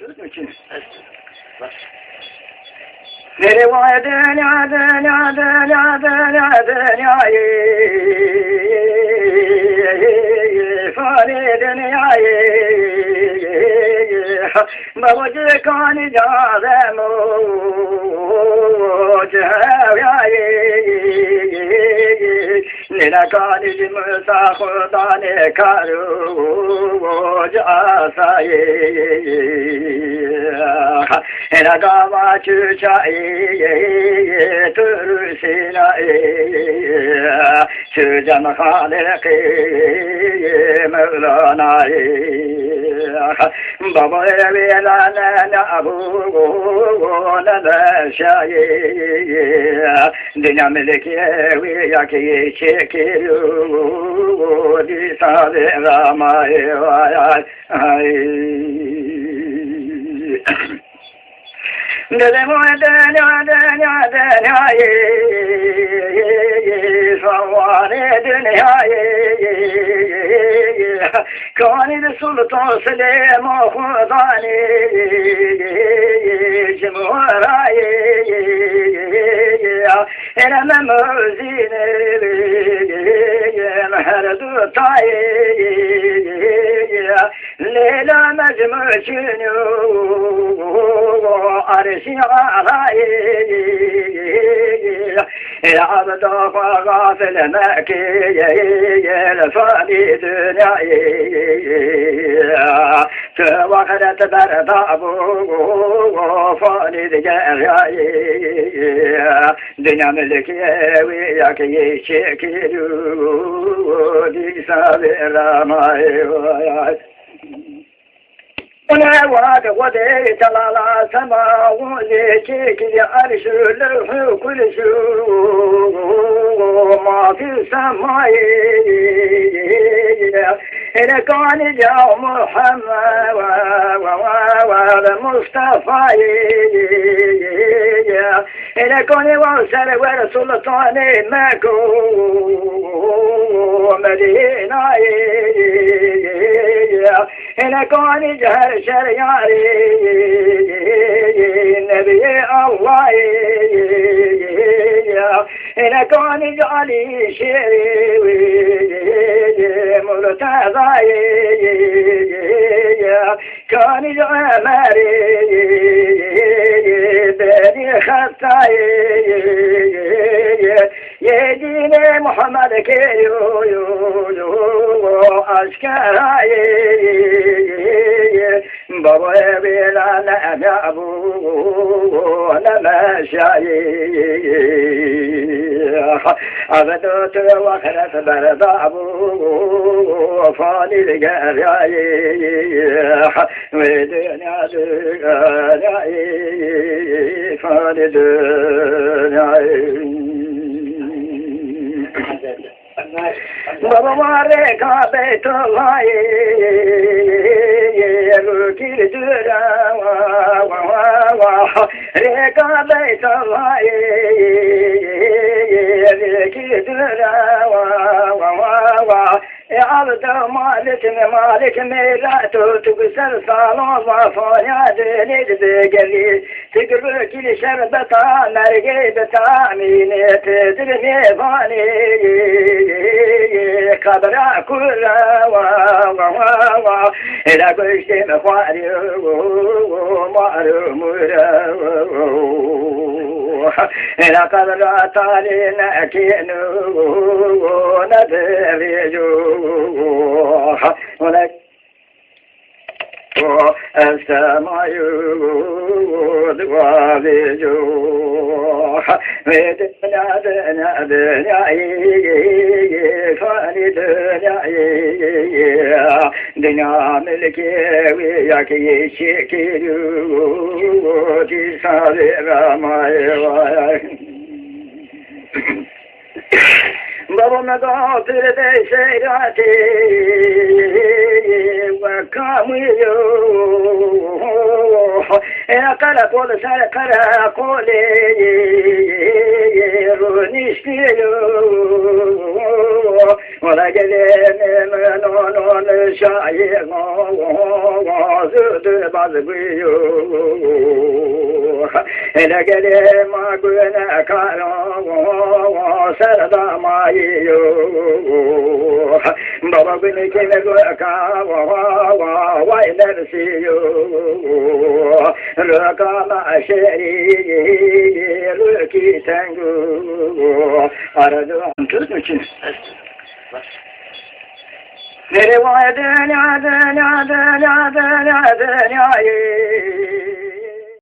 Gördün mü için? Nereye dünya dünya dünya dünya dünyayı fani dünyayı babacı kani cademu cevayı nina kani cimsa khudane karu jasayı nina kama çuçayı turusina Şücan Haliki Mevlana Baba evlana nabu nada şayi Dünya meleki evi yaki çekiru Disade ramay vay Dedim o dünya dünya dünyayı Savane dünyayı Kanil Sultan Süleyman Hudani Cumhurayı Eremem özine Meher tutayı Leyla mecmuçünü Arşi ağayı Abda gafil mekiye Lefani dünyayı Tevakret berdabu Fani dünyayı Dünya meleki evi yakiyi çekiru Disa veramayı ونواد ودي تلالا سما وليك عرش له كل شو ما في السماء إذا كان يا محمد والمصطفى إذا كان وصل ورسولتان مكو مدينة إذا كان جهر شريعي نبي الله إذا كان جعلي شيء مرتضى كان جعمري بني خطاي يدين محمد كيو أشكاي بابا بلا نعم أبو لما شاي أبدوت وخرت برد أبو فاني الجراي ودنيا دنياي فاني دنياي بابا مارك بيت الله يركي الدرا ريك بيت الله يركي الدرا يا عبد مالك ميلاتو تكسر صالون وفايا دليل بقلي تقرب كل شربتا نرقي بتامين تدرني فاني قبرا كلا إلى قشت مخواري ومعلوم إلى قبرا طالين أكينو ندريجو ولك السماء وبجوح ودنيا دنيا دنياي فاني دنياي دنيا ملكي وياكي شكيرو تسالي رماي بابا مغافر بشيراتي وكاميو karakol sen karakol ola gelelim onun şair züdü bazbıyor ele gelim güne karan serdamayıyor baba günü kime göka vay nersiyor rökala şeri röki tengu aradı Türk mü için? Nereye dünya dünya dünya dünya dünya